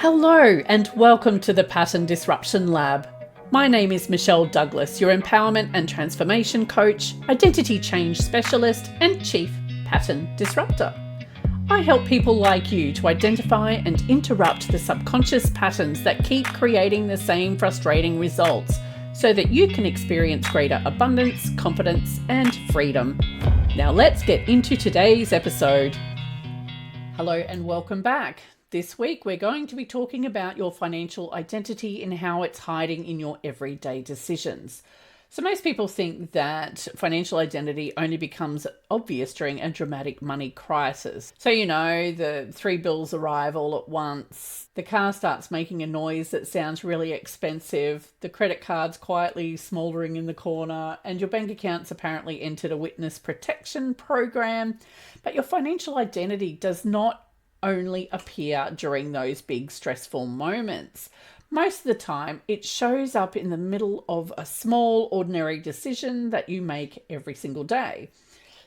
Hello and welcome to the Pattern Disruption Lab. My name is Michelle Douglas, your empowerment and transformation coach, identity change specialist, and chief pattern disruptor. I help people like you to identify and interrupt the subconscious patterns that keep creating the same frustrating results so that you can experience greater abundance, confidence, and freedom. Now let's get into today's episode. Hello and welcome back. This week, we're going to be talking about your financial identity and how it's hiding in your everyday decisions. So most people think that financial identity only becomes obvious during a dramatic money crisis. So, the 3 bills arrive all at once, the car starts making a noise that sounds really expensive, the credit card's quietly smouldering in the corner, and your bank account's apparently entered a witness protection program. But your financial identity does not only appear during those big stressful moments. Most of the time, it shows up in the middle of a small, ordinary decision that you make every single day.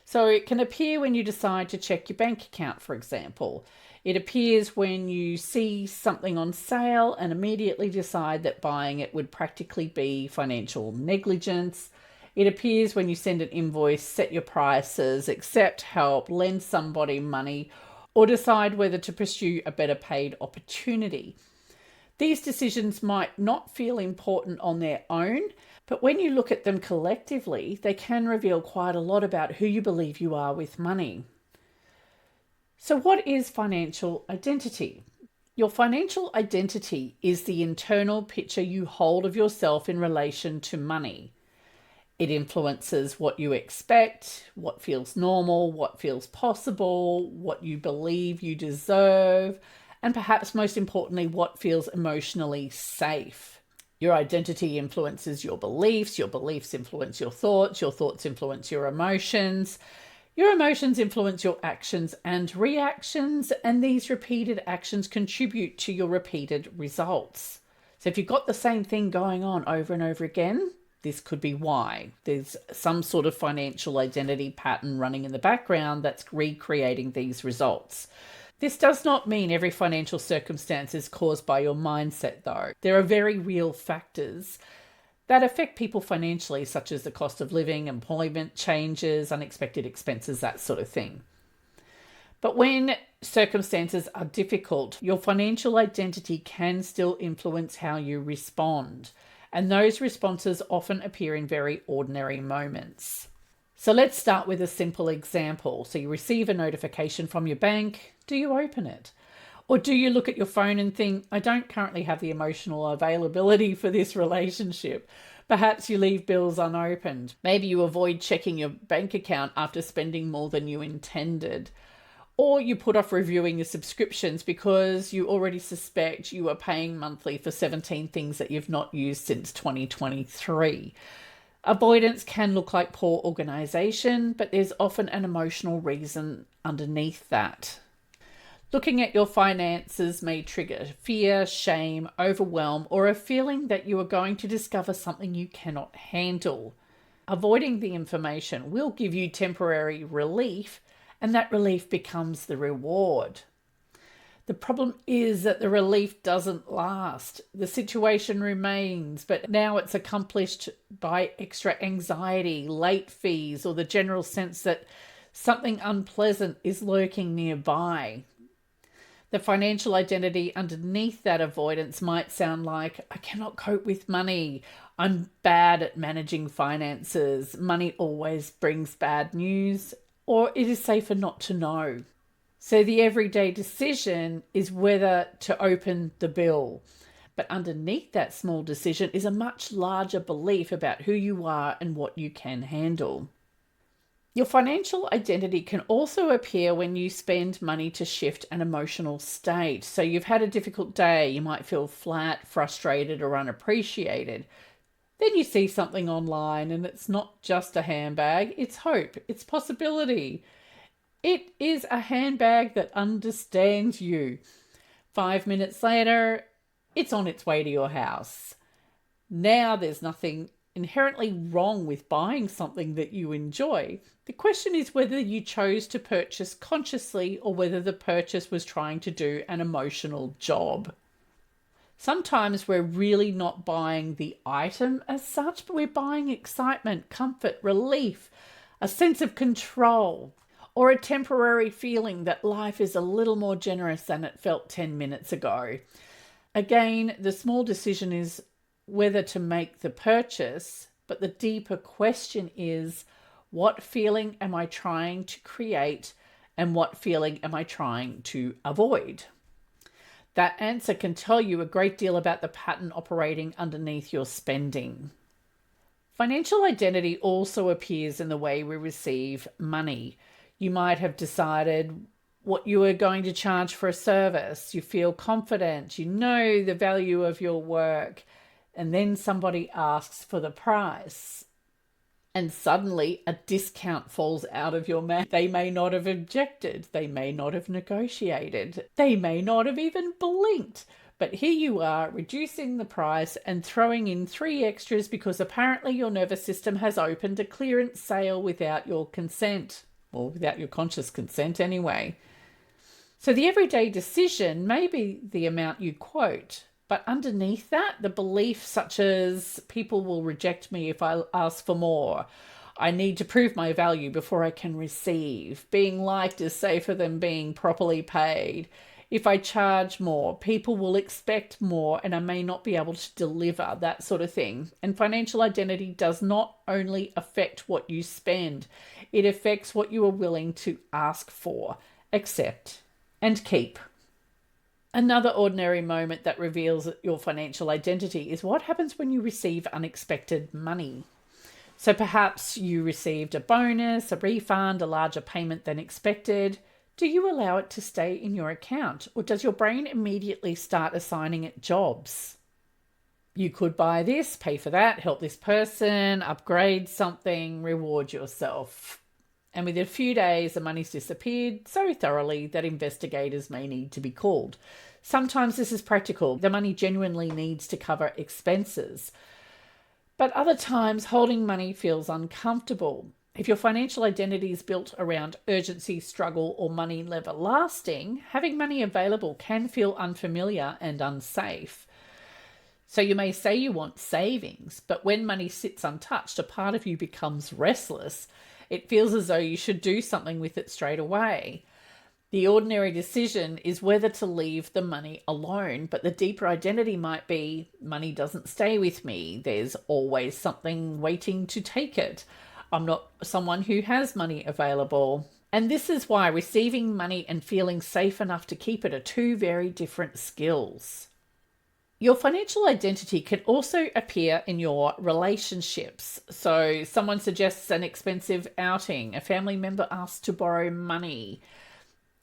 So it can appear when you decide to check your bank account, for example. It appears when you see something on sale and immediately decide that buying it would practically be financial negligence. It appears when you send an invoice, set your prices, accept help, lend somebody money, or decide whether to pursue a better paid opportunity. These decisions might not feel important on their own, but when you look at them collectively, they can reveal quite a lot about who you believe you are with money. So what is financial identity? Your financial identity is the internal picture you hold of yourself in relation to money. It influences what you expect, what feels normal, what feels possible, what you believe you deserve, and perhaps most importantly, what feels emotionally safe. Your identity influences your beliefs influence your thoughts influence your emotions influence your actions and reactions, and these repeated actions contribute to your repeated results. So if you've got the same thing going on over and over again, this could be why. There's some sort of financial identity pattern running in the background that's recreating these results. This does not mean every financial circumstance is caused by your mindset, though. There are very real factors that affect people financially, such as the cost of living, employment changes, unexpected expenses, that sort of thing. But when circumstances are difficult, your financial identity can still influence how you respond. And those responses often appear in very ordinary moments. So let's start with a simple example. So you receive a notification from your bank. Do you open it? Or do you look at your phone and think, I don't currently have the emotional availability for this relationship? Perhaps you leave bills unopened. Maybe you avoid checking your bank account after spending more than you intended. Or you put off reviewing your subscriptions because you already suspect you are paying monthly for 17 things that you've not used since 2023. Avoidance can look like poor organization, but there's often an emotional reason underneath that. Looking at your finances may trigger fear, shame, overwhelm, or a feeling that you are going to discover something you cannot handle. Avoiding the information will give you temporary relief, and that relief becomes the reward. The problem is that the relief doesn't last. The situation remains, but now it's accomplished by extra anxiety, late fees, or the general sense that something unpleasant is lurking nearby. The financial identity underneath that avoidance might sound like, I cannot cope with money. I'm bad at managing finances. Money always brings bad news. Or it is safer not to know. So the everyday decision is whether to open the bill. But underneath that small decision is a much larger belief about who you are and what you can handle. Your financial identity can also appear when you spend money to shift an emotional state. So you've had a difficult day, you might feel flat, frustrated, or unappreciated. Then you see something online and it's not just a handbag, it's hope, it's possibility. It is a handbag that understands you. 5 minutes later, it's on its way to your house. Now there's nothing inherently wrong with buying something that you enjoy. The question is whether you chose to purchase consciously or whether the purchase was trying to do an emotional job. Sometimes we're really not buying the item as such, but we're buying excitement, comfort, relief, a sense of control, or a temporary feeling that life is a little more generous than it felt 10 minutes ago. Again, the small decision is whether to make the purchase, but the deeper question is, what feeling am I trying to create and what feeling am I trying to avoid? That answer can tell you a great deal about the pattern operating underneath your spending. Financial identity also appears in the way we receive money. You might have decided what you are going to charge for a service. You feel confident, you know the value of your work, and then somebody asks for the price. And suddenly a discount falls out of your mouth. They may not have objected. They may not have negotiated. They may not have even blinked. But here you are reducing the price and throwing in 3 extras because apparently your nervous system has opened a clearance sale without your consent, or without your conscious consent anyway. So the everyday decision may be the amount you quote, but underneath that, the belief such as people will reject me if I ask for more. I need to prove my value before I can receive. Being liked is safer than being properly paid. If I charge more, people will expect more and I may not be able to deliver, that sort of thing. And financial identity does not only affect what you spend, it affects what you are willing to ask for, accept, and keep. Another ordinary moment that reveals your financial identity is what happens when you receive unexpected money. So perhaps you received a bonus, a refund, a larger payment than expected. Do you allow it to stay in your account, or does your brain immediately start assigning it jobs? You could buy this, pay for that, help this person, upgrade something, reward yourself. And within a few days, the money's disappeared so thoroughly that investigators may need to be called. Sometimes this is practical. The money genuinely needs to cover expenses. But other times, holding money feels uncomfortable. If your financial identity is built around urgency, struggle, or money never lasting, having money available can feel unfamiliar and unsafe. So you may say you want savings, but when money sits untouched, a part of you becomes restless. It feels as though you should do something with it straight away. The ordinary decision is whether to leave the money alone, but the deeper identity might be, money doesn't stay with me. There's always something waiting to take it. I'm not someone who has money available. And this is why receiving money and feeling safe enough to keep it are 2 very different skills. Your financial identity can also appear in your relationships. So someone suggests an expensive outing, a family member asks to borrow money,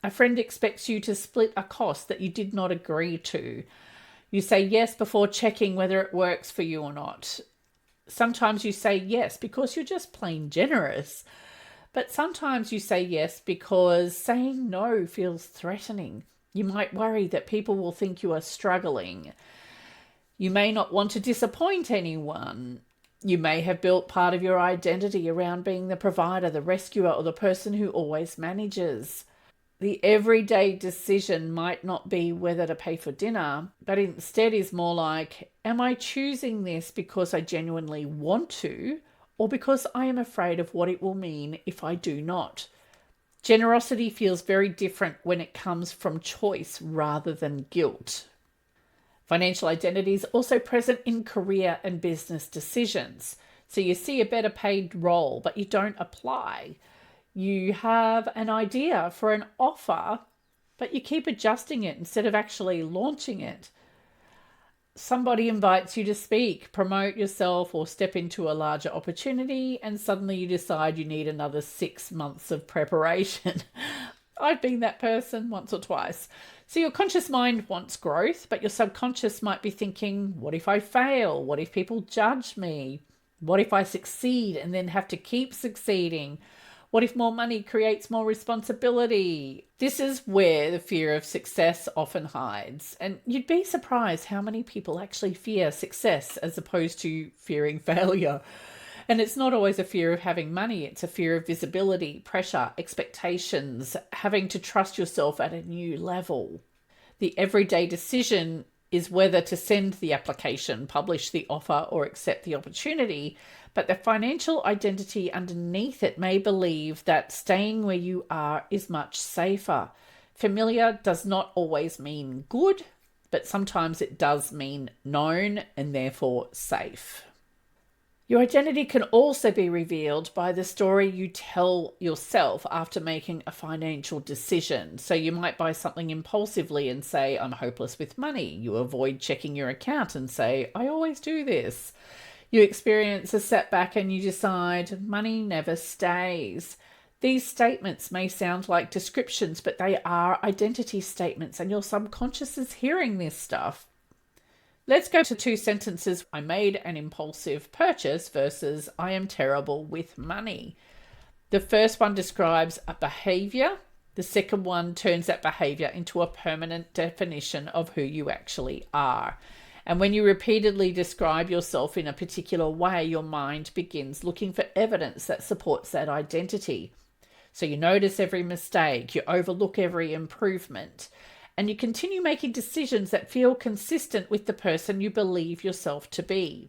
a friend expects you to split a cost that you did not agree to. You say yes before checking whether it works for you or not. Sometimes you say yes because you're just plain generous, but sometimes you say yes because saying no feels threatening. You might worry that people will think you are struggling. You may not want to disappoint anyone. You may have built part of your identity around being the provider, the rescuer, or the person who always manages. The everyday decision might not be whether to pay for dinner, but instead is more like, am I choosing this because I genuinely want to, or because I am afraid of what it will mean if I do not? Generosity feels very different when it comes from choice rather than guilt. Financial identity is also present in career and business decisions. So you see a better paid role, but you don't apply. You have an idea for an offer, but you keep adjusting it instead of actually launching it. Somebody invites you to speak, promote yourself, or step into a larger opportunity, and suddenly you decide you need another 6 months of preparation. I've been that person once or twice. So your conscious mind wants growth, but your subconscious might be thinking, what if I fail? What if people judge me? What if I succeed and then have to keep succeeding? What if more money creates more responsibility? This is where the fear of success often hides. And you'd be surprised how many people actually fear success as opposed to fearing failure. And it's not always a fear of having money. It's a fear of visibility, pressure, expectations, having to trust yourself at a new level. The everyday decision is whether to send the application, publish the offer, or accept the opportunity. But the financial identity underneath it may believe that staying where you are is much safer. Familiar does not always mean good, but sometimes it does mean known and therefore safe. Your identity can also be revealed by the story you tell yourself after making a financial decision. So you might buy something impulsively and say, I'm hopeless with money. You avoid checking your account and say, I always do this. You experience a setback and you decide, money never stays. These statements may sound like descriptions, but they are identity statements, and your subconscious is hearing this stuff. Let's go to 2 sentences. I made an impulsive purchase versus I am terrible with money. The first one describes a behavior. The second one turns that behavior into a permanent definition of who you actually are. And when you repeatedly describe yourself in a particular way, your mind begins looking for evidence that supports that identity. So you notice every mistake, you overlook every improvement, and you continue making decisions that feel consistent with the person you believe yourself to be.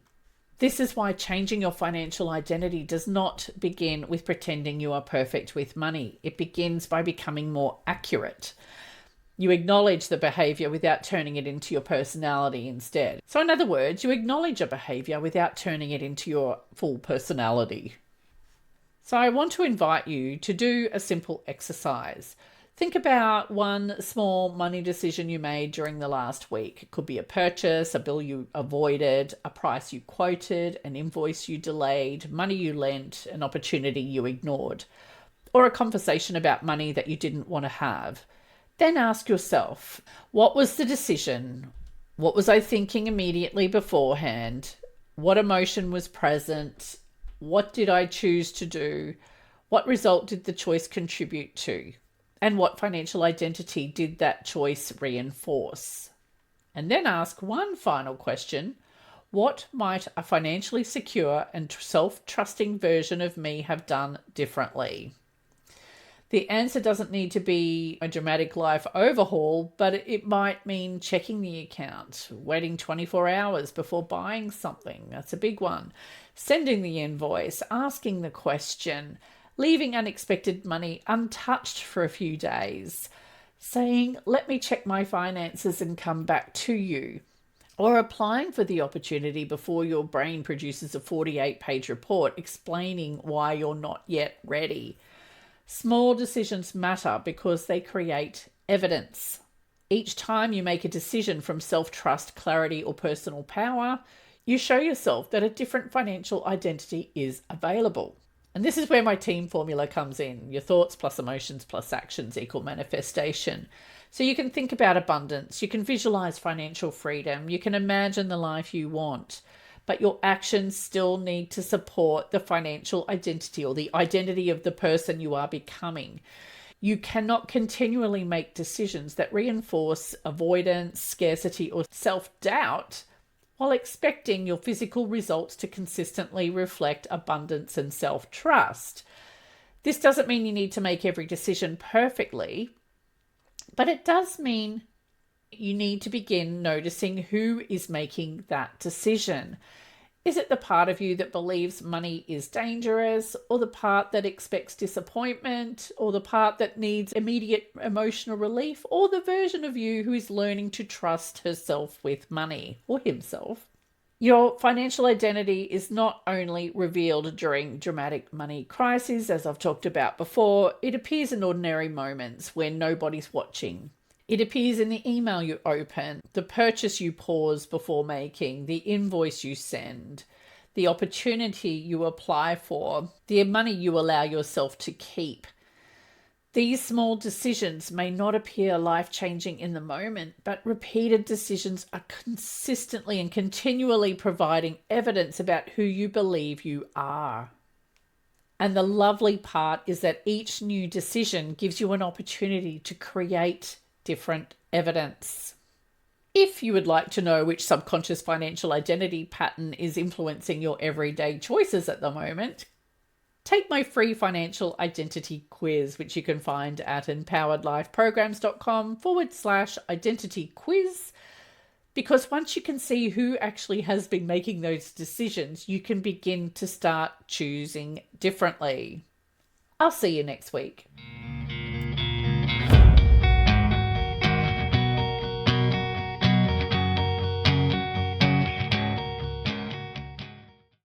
This is why changing your financial identity does not begin with pretending you are perfect with money. It begins by becoming more accurate. You acknowledge the behavior without turning it into your personality instead. So in other words, you acknowledge a behavior without turning it into your full personality. So I want to invite you to do a simple exercise. Think about one small money decision you made during the last week. It could be a purchase, a bill you avoided, a price you quoted, an invoice you delayed, money you lent, an opportunity you ignored, or a conversation about money that you didn't want to have. Then ask yourself, what was the decision? What was I thinking immediately beforehand? What emotion was present? What did I choose to do? What result did the choice contribute to? And what financial identity did that choice reinforce? And then ask one final question. What might a financially secure and self-trusting version of me have done differently? The answer doesn't need to be a dramatic life overhaul, but it might mean checking the account, waiting 24 hours before buying something. That's a big one. Sending the invoice, asking the question, leaving unexpected money untouched for a few days, saying, let me check my finances and come back to you, or applying for the opportunity before your brain produces a 48-page report explaining why you're not yet ready. Small decisions matter because they create evidence. Each time you make a decision from self-trust, clarity, or personal power, you show yourself that a different financial identity is available. And this is where my team formula comes in. Your thoughts plus emotions plus actions equal manifestation. So you can think about abundance, you can visualize financial freedom, you can imagine the life you want, but your actions still need to support the financial identity or the identity of the person you are becoming. You cannot continually make decisions that reinforce avoidance, scarcity, or self-doubt while expecting your physical results to consistently reflect abundance and self-trust. This doesn't mean you need to make every decision perfectly, but it does mean you need to begin noticing who is making that decision. Is it the part of you that believes money is dangerous, or the part that expects disappointment, or the part that needs immediate emotional relief, or the version of you who is learning to trust herself with money, or himself? Your financial identity is not only revealed during dramatic money crises, as I've talked about before, it appears in ordinary moments when nobody's watching. It appears in the email you open, the purchase you pause before making, the invoice you send, the opportunity you apply for, the money you allow yourself to keep. These small decisions may not appear life-changing in the moment, but repeated decisions are consistently and continually providing evidence about who you believe you are. And the lovely part is that each new decision gives you an opportunity to create different evidence. If you would like to know which subconscious financial identity pattern is influencing your everyday choices at the moment, take my free financial identity quiz, which you can find at empoweredlifeprograms.com/identity quiz. Because once you can see who actually has been making those decisions, you can begin to start choosing differently. I'll see you next week.